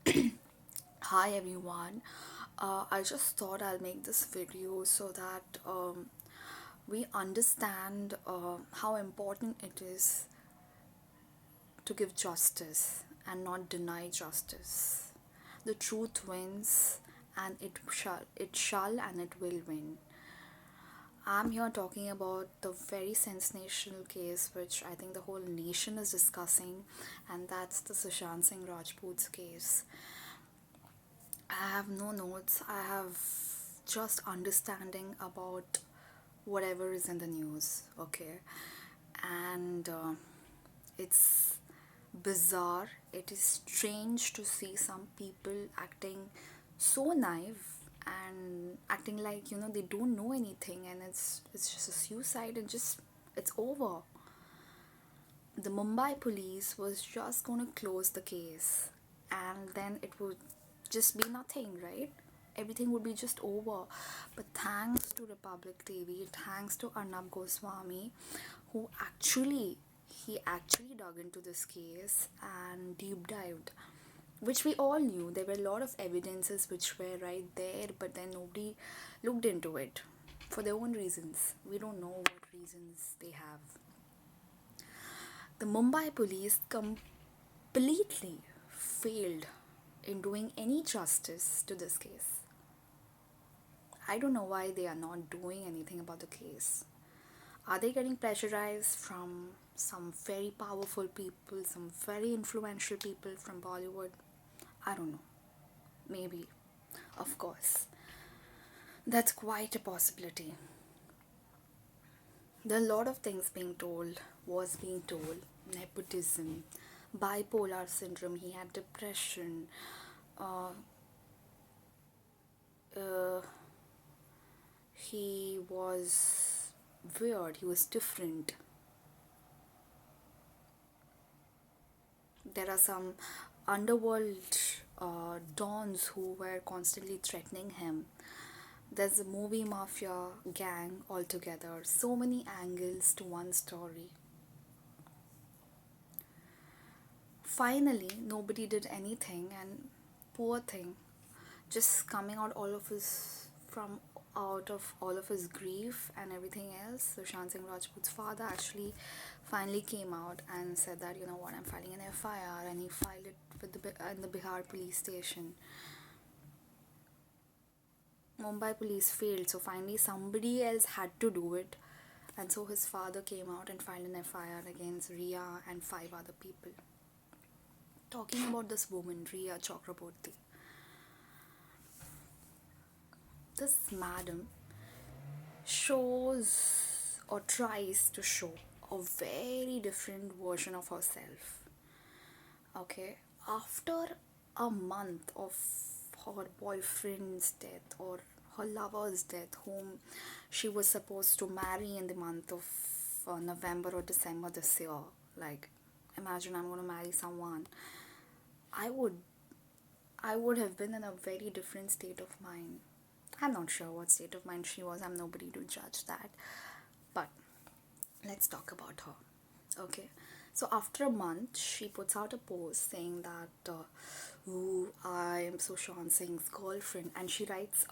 Hi everyone. I just thought I'll make this video so that we understand how important it is to give justice and not deny justice. The truth wins, and it shall, and it will win. I'm here talking about the very sensational case which I think the whole nation is discussing, and that's the Sushant Singh Rajput's case. I have no notes. I have just understanding about whatever is in the news, okay? And it's bizarre. It is strange to see some people acting so naive and acting like they don't know anything, and it's just a suicide and just it's over. The Mumbai police was just going to close the case, and then it would just be nothing, right? Everything would be just over. But thanks to Republic TV, thanks to Arnab Goswami, who actually dug into this case and deep dived, which we all knew. There were a lot of evidences which were right there, but then nobody looked into it for their own reasons. We don't know what reasons they have. The Mumbai police completely failed in doing any justice to this case. I don't know why they are not doing anything about the case. Are they getting pressurized from some very powerful people, some very influential people from Bollywood? I don't know. Maybe. Of course. That's quite a possibility. There are a lot of things was being told. Nepotism, bipolar syndrome, he had depression, uh, uh, he was weird, he was different. There are some underworld dons who were constantly threatening him. There's a movie mafia gang altogether. So many angles to one story. Finally, nobody did anything, and poor thing, just coming out all of his from out of all of his grief and everything else. Sushant Singh Rajput's father actually finally came out and said that you know what, I'm filing an FIR, and he filed it with in the Bihar police station. Mumbai police failed, so finally somebody else had to do it, and so his father came out and filed an FIR against Rhea and 5 other people. Talking about this woman, Rhea Chakraborty, this madam shows or tries to show a very different version of herself. Okay, after a month of her boyfriend's death or her lover's death, whom she was supposed to marry in the month of November or December this year, like imagine I'm going to marry someone, I would I would have been in a very different state of mind. I'm not sure what state of mind she was. I'm nobody to judge that. But let's talk about her. Okay. So after a month, she puts out a post saying that, "Ooh, I am Sushant Singh's girlfriend," and she writes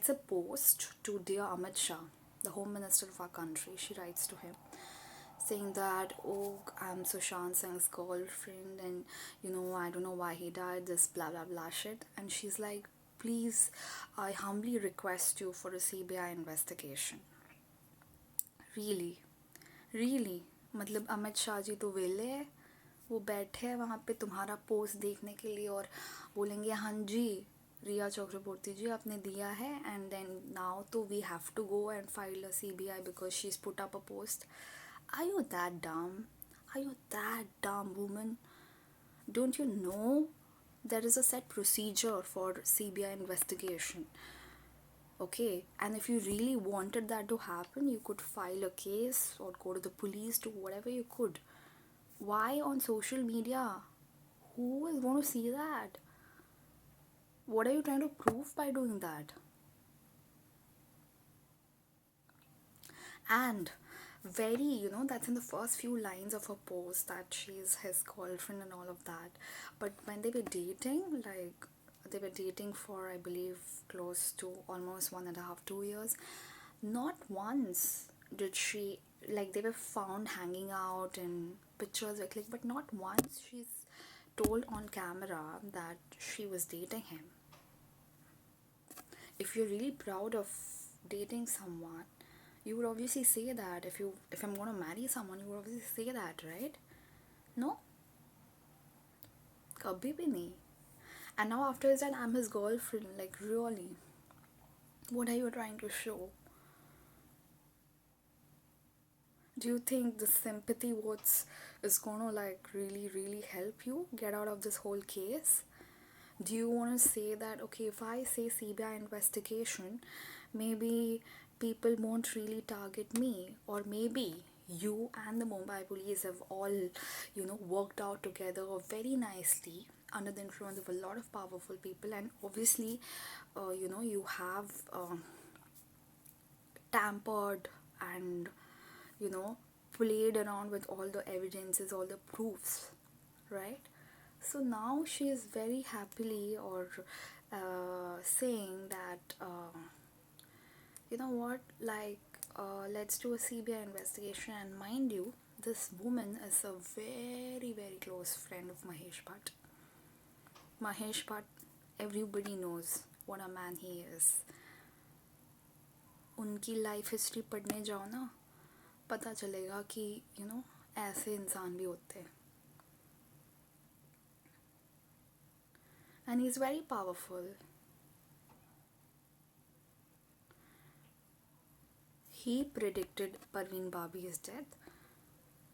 a post to dear Amit Shah, the Home Minister of our country. She writes to him saying that, "Oh, I'm Sushant Singh's girlfriend, and I don't know why he died, this blah blah blah shit." And she's like, "Please, I humbly request you for a CBI investigation." Really? Really? मतलब अमित शाह जी तो वेले है, वो बैठे हैं वहाँ पे तुम्हारा पोस्ट देखने के लिए और बोलेंगे हाँ जी रिया चक्रवर्ती जी आपने दिया है, एंड देन नाउ तो we have to go and file a CBI because she is put up a post. Are you that dumb? Are you that dumb, woman? Don't you know there is a set procedure for CBI investigation? Okay, and if you really wanted that to happen, you could file a case or go to the police, do whatever you could. Why on social media? Who is going to see that? What are you trying to prove by doing that? And Very, that's in the first few lines of her post that she's his girlfriend and all of that. But when they were dating, like, they were dating for, I believe, close to almost 1.5, 2 years. Not once did she, like, they were found hanging out and pictures were clicked, but not once she's told on camera that she was dating him. If you're really proud of dating someone, you would obviously say that. If I'm gonna marry someone, you would obviously say that, right? No, kabhi bhi nahi. And now after that, I'm his girlfriend. Like, really, what are you trying to show? Do you think the sympathy votes is gonna like really really help you get out of this whole case? Do you want to say that, okay, if I say CBI investigation, maybe people won't really target me, or maybe you and the Mumbai police have all, worked out together very nicely under the influence of a lot of powerful people, and obviously, you have tampered and, you know, played around with all the evidences, all the proofs, right? So now she is very happily or saying that, you know what, like, let's do a CBI investigation. And mind you, this woman is a very, very close friend of Mahesh Bhatt. Mahesh Bhatt, everybody knows what a man he is. उनकी life history पढ़ने जाओ ना, पता चलेगा कि ऐसे इंसान भी होते हैं. And he's very powerful. He predicted Parveen Babi's death,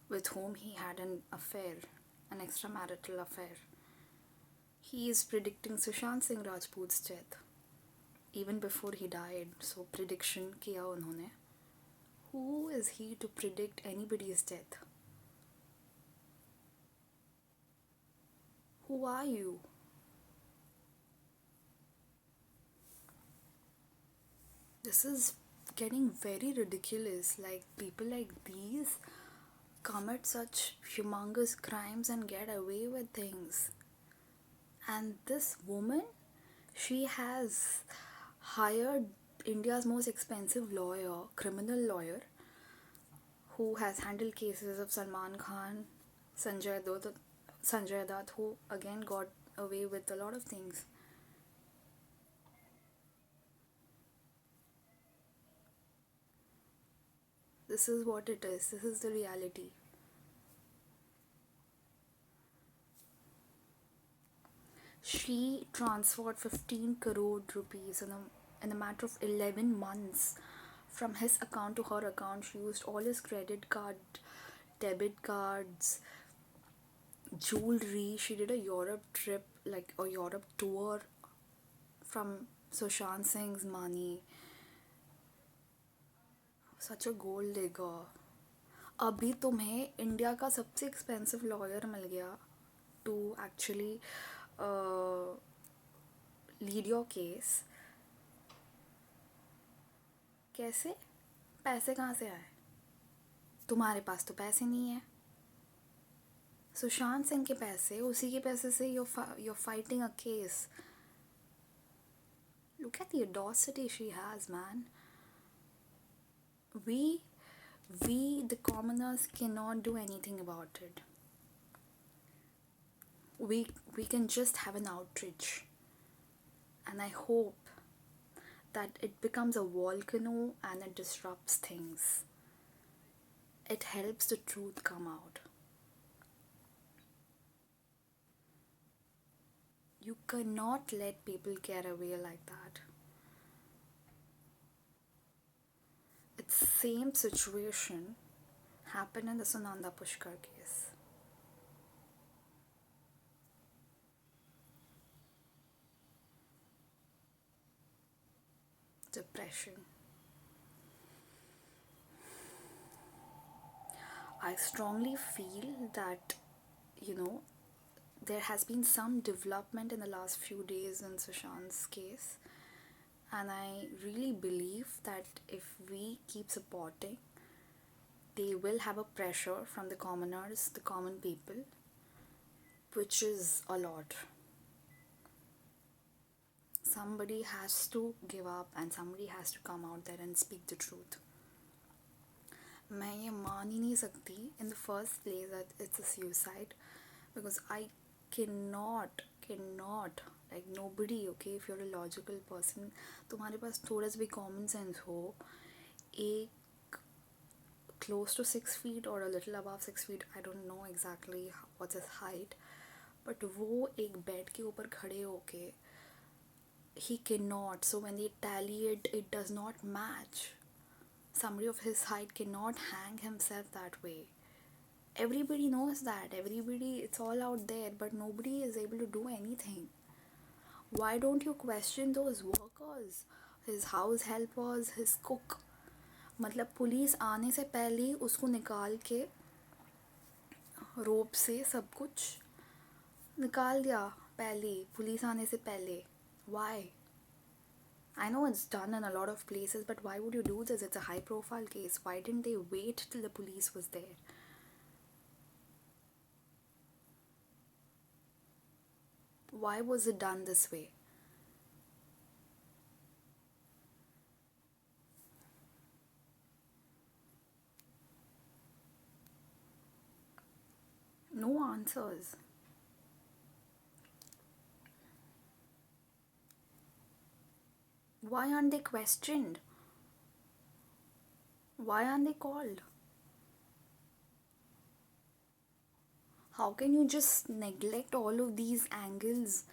with whom he had an affair, an extramarital affair. He is predicting Sushant Singh Rajput's death even before he died. So prediction किया उन्होंने. Who is he to predict anybody's death? Who are you? This is getting very ridiculous. Like, people like these commit such humongous crimes and get away with things. And this woman, she has hired India's most expensive lawyer, criminal lawyer, who has handled cases of Salman Khan, Sanjay Dutt, who again got away with a lot of things. This is what it is. This is the reality. She transferred 15 crore rupees in a matter of 11 months from his account to her account. She used all his credit card, debit cards, jewelry. She did a Europe trip, like a Europe tour from Sushant Singh's money. Such a gold digger. अभी तुम्हें India का सबसे expensive lawyer मिल गया to actually lead your case. कैसे? पैसे कहाँ से आए? तुम्हारे पास तो पैसे नहीं है. सुशांत सिंह के पैसे, उसी के पैसे से you're fighting a case. Look at the audacity she has, man. We, the commoners, cannot do anything about it. We can just have an outrage. And I hope that it becomes a volcano and it disrupts things. It helps the truth come out. You cannot let people get away like that. It's same situation happened in the Sunanda Pushkar case. Depression. I strongly feel that, there has been some development in the last few days in Sushant's case, and I really believe that if we keep supporting, they will have a pressure from the commoners, the common people, which is a lot. Somebody has to give up and somebody has to come out there and speak the truth. मैं ये मान ही नहीं सकती in the first place that it's a suicide, because I cannot like nobody, okay, if you're a logical person, तुम्हारे पास थोड़ा सा भी common sense हो, एक close to 6 feet or a little above 6 feet, I don't know exactly what's his height, but वो एक bed के ऊपर खड़े होके, he cannot, so when they tally it does not match. Somebody of his height cannot hang himself that way. Everybody knows that, it's all out there, but nobody is able to do anything. Why don't you question those workers, his house helpers, his cook? मतलब police आने से पहले ही उसको निकाल के रोप से सब कुछ निकाल दिया, पहले पुलिस आने से पहले. Why? I know it's done in a lot of places, but why would you do this? It's a high profile case. Why didn't they wait till the police was there? Why was it done this way? No answers. Why aren't they questioned? Why aren't they called? How can you just neglect all of these angles?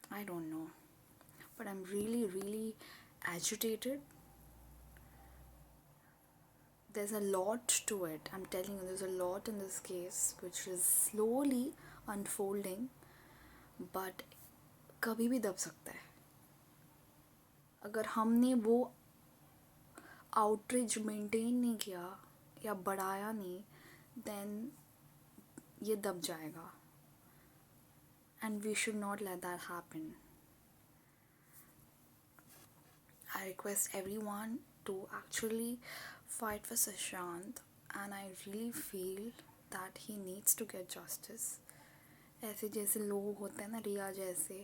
I don't know. But I'm really agitated. There's a lot to it. I'm telling you, there's a lot in this case which is slowly unfolding, but कभी भी दब सकता है. अगर हमने वो outreach maintain नहीं किया या बढ़ाया नहीं, then ये दब जाएगा. And we should not let that happen. I request everyone to actually fight for Sushant, and I really feel that he needs to get justice. ऐसे जैसे लोग होते हैं ना, रिया जैसे,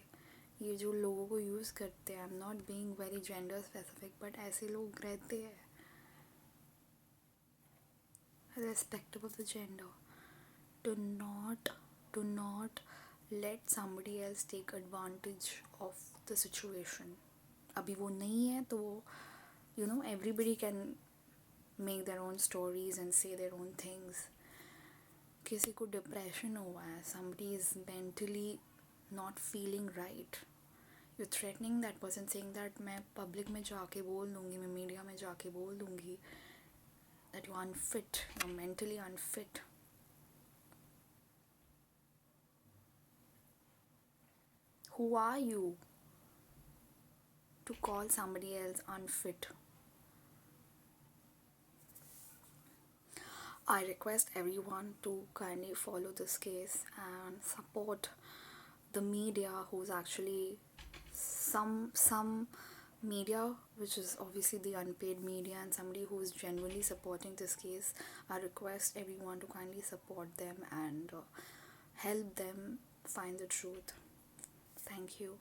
ये जो लोगों को यूज़ करते हैं, I'm not being very gender specific, but ऐसे लोग रहते हैं, irrespective of the gender. Do not let somebody else take advantage of the situation. अभी वो नहीं है तो everybody can make their own stories and say their own things. किसी को डिप्रेशन हुआ है, somebody is mentally not feeling right, you're threatening that person, saying that मैं public में जाके बोल दूँगी, मैं मीडिया में जाके बोल दूँगी that you're unfit, you're mentally unfit. Who are you to call somebody else unfit? I request everyone to kindly follow this case and support the media, who's actually some media, which is obviously the unpaid media, and somebody who is genuinely supporting this case. I request everyone to kindly support them and help them find the truth. Thank you.